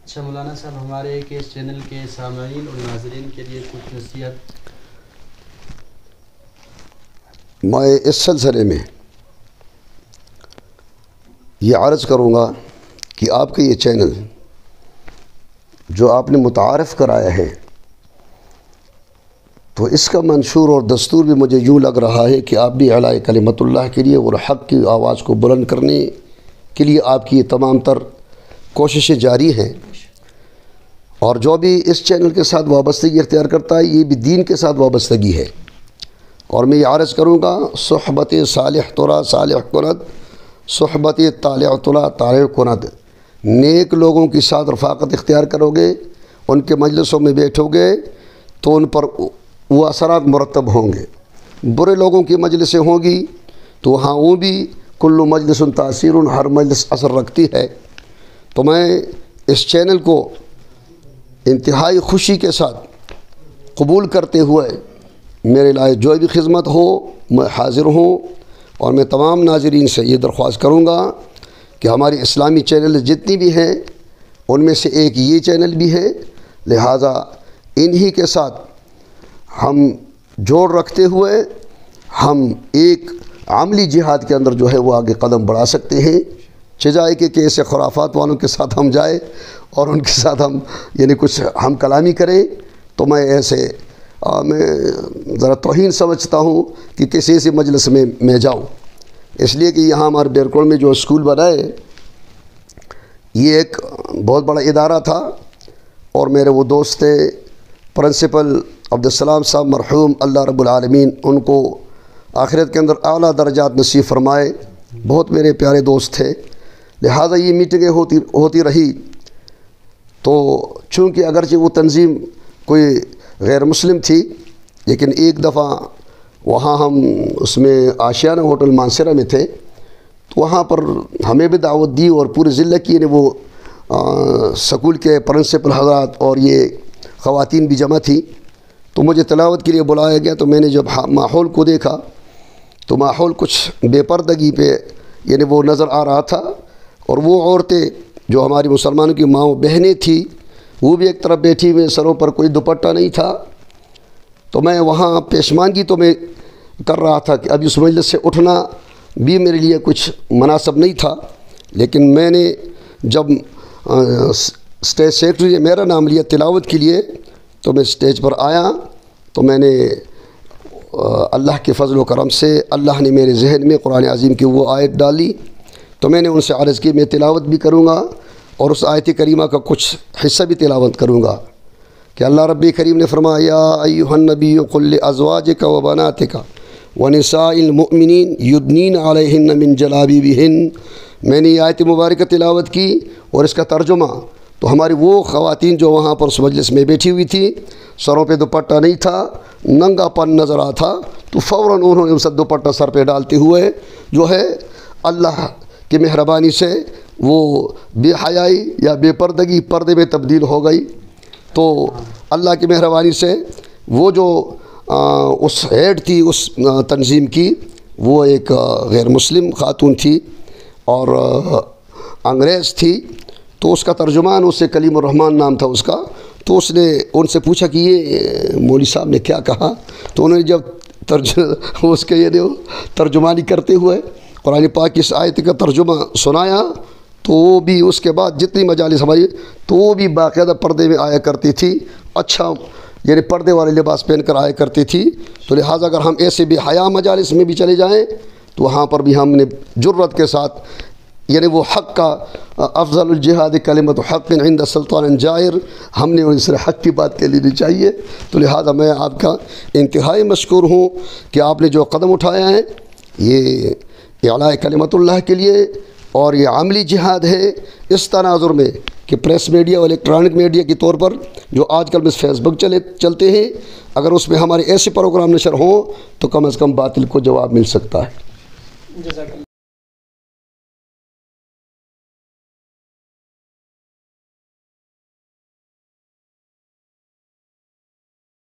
اچھا مولانا صاحب، ہمارے کے اس چینل کے سامعین اور ناظرین کے لیے کچھ نصیحت؟ میں اس سلسلے میں یہ عرض کروں گا کہ آپ کا یہ چینل جو آپ نے متعارف کرایا ہے، تو اس کا منشور اور دستور بھی مجھے یوں لگ رہا ہے کہ آپ بھی اعلاء کلمت اللہ کے لیے اور حق کی آواز کو بلند کرنے کے لیے آپ کی یہ تمام تر کوششیں جاری ہیں، اور جو بھی اس چینل کے ساتھ وابستگی اختیار کرتا ہے یہ بھی دین کے ساتھ وابستگی ہے۔ اور میں یہ عرض کروں گا، صحبت صالح ترا صالح کند، صحبت طالع ترا طالع کند۔ نیک لوگوں کے ساتھ رفاقت اختیار کرو گے، ان کے مجلسوں میں بیٹھو گے تو ان پر وہ اثرات مرتب ہوں گے۔ برے لوگوں کی مجلسیں ہوں گی تو وہاں وہ بھی کل مجلس تاثیر، ہر مجلس اثر رکھتی ہے۔ تو میں اس چینل کو انتہائی خوشی کے ساتھ قبول کرتے ہوئے میرے لائے جو بھی خدمت ہو میں حاضر ہوں، اور میں تمام ناظرین سے یہ درخواست کروں گا کہ ہماری اسلامی چینل جتنی بھی ہیں ان میں سے ایک یہ چینل بھی ہے، لہٰذا انہی کے ساتھ ہم جوڑ رکھتے ہوئے ہم ایک عملی جہاد کے اندر جو ہے وہ آگے قدم بڑھا سکتے ہیں، چجائے کہ ایسے خرافات والوں کے ساتھ ہم جائیں اور ان کے ساتھ ہم کچھ ہم کلامی کریں، تو میں ایسے میں ذرا توہین سمجھتا ہوں کہ کسی ایسی مجلس میں جاؤں۔ اس لیے کہ یہاں ہمارے بیرکوڑ میں جو اسکول بنائے یہ ایک بہت بڑا ادارہ تھا، اور میرے وہ دوست تھے پرنسپل عبدالسلام صاحب مرحوم، اللہ رب العالمین ان کو آخرت کے اندر اعلیٰ درجات نصیب فرمائے، بہت میرے پیارے دوست تھے۔ لہٰذا یہ میٹنگیں ہوتی رہی، تو چونکہ اگرچہ وہ تنظیم کوئی غیر مسلم تھی، لیکن ایک دفعہ وہاں ہم اس میں آشیانہ ہوٹل مانسرہ میں تھے، تو وہاں پر ہمیں بھی دعوت دی اور پورے ضلع کی وہ سکول کے پرنسپل حضرات اور یہ خواتین بھی جمع تھی، تو مجھے تلاوت کے لیے بلایا گیا۔ تو میں نے جب ماحول کو دیکھا تو ماحول کچھ بے پردگی پہ وہ نظر آ رہا تھا، اور وہ عورتیں جو ہماری مسلمانوں کی ماں و بہنیں تھیں وہ بھی ایک طرف بیٹھی ہوئے، سروں پر کوئی دوپٹہ نہیں تھا۔ تو میں وہاں پیشمانگی تو میں کر رہا تھا کہ اب اس مجلس سے اٹھنا بھی میرے لیے کچھ مناسب نہیں تھا، لیکن میں نے جب اسٹیج سیکرٹری نے میرا نام لیا تلاوت کے لیے تو میں اسٹیج پر آیا، تو میں نے اللہ کے فضل و کرم سے اللہ نے میرے ذہن میں قرآن عظیم کی وہ آیت ڈالی، تو میں نے ان سے عرض کی میں تلاوت بھی کروں گا اور اس آیت کریمہ کا کچھ حصہ بھی تلاوت کروں گا کہ اللہ رب کریم نے فرمایا یا ایھا النبی قل لازواجک و بناتک ونساء المؤمنین یدنین علیہن من جلابیبہن۔ میں نے یہ آیت مبارکہ تلاوت کی اور اس کا ترجمہ، تو ہماری وہ خواتین جو وہاں پر اس مجلس میں بیٹھی ہوئی تھی، سروں پہ دوپٹہ نہیں تھا، ننگا پن نظر آ تھا، تو فوراً انہوں نے اس دوپٹہ سر پہ ڈالتے ہوئے جو ہے اللہ کی مہربانی سے وہ بے حیائی یا بے پردگی پردے میں تبدیل ہو گئی۔ تو اللہ کی مہربانی سے وہ جو اس ہیڈ تھی اس تنظیم کی، وہ ایک غیر مسلم خاتون تھی اور انگریز تھی، تو اس کا ترجمان اس سے کلیم الرحمن نام تھا اس کا، تو اس نے ان سے پوچھا کہ یہ مولوی صاحب نے کیا کہا، تو انہوں نے جب اس کے ترجمانی کرتے ہوئے قرآن پاک کی اس آیت کا ترجمہ سنایا، تو وہ بھی اس کے بعد جتنی مجالس ہماری تو وہ بھی باقاعدہ پردے میں آیا کرتی تھی، اچھا پردے والے لباس پہن کر آیا کرتی تھی۔ تو لہٰذا اگر ہم ایسے بھی حیا مجالس میں بھی چلے جائیں تو وہاں پر بھی ہم نے جرت کے ساتھ وہ حق کا افضل الجہاد کلمت حق عند سلطان جائر، ہم نے اس حق کی بات کے لینی چاہیے۔ تو لہٰذا میں آپ کا انتہائی مشکور ہوں کہ آپ نے جو قدم اٹھایا ہے یہ اعلاء کلمت اللہ کے لیے، اور یہ عملی جہاد ہے اس تناظر میں کہ پریس میڈیا اور الیکٹرانک میڈیا کے طور پر جو آج کل میں فیس بک چلتے ہیں، اگر اس میں ہمارے ایسے پروگرام نشر ہوں تو کم از کم باطل کو جواب مل سکتا ہے۔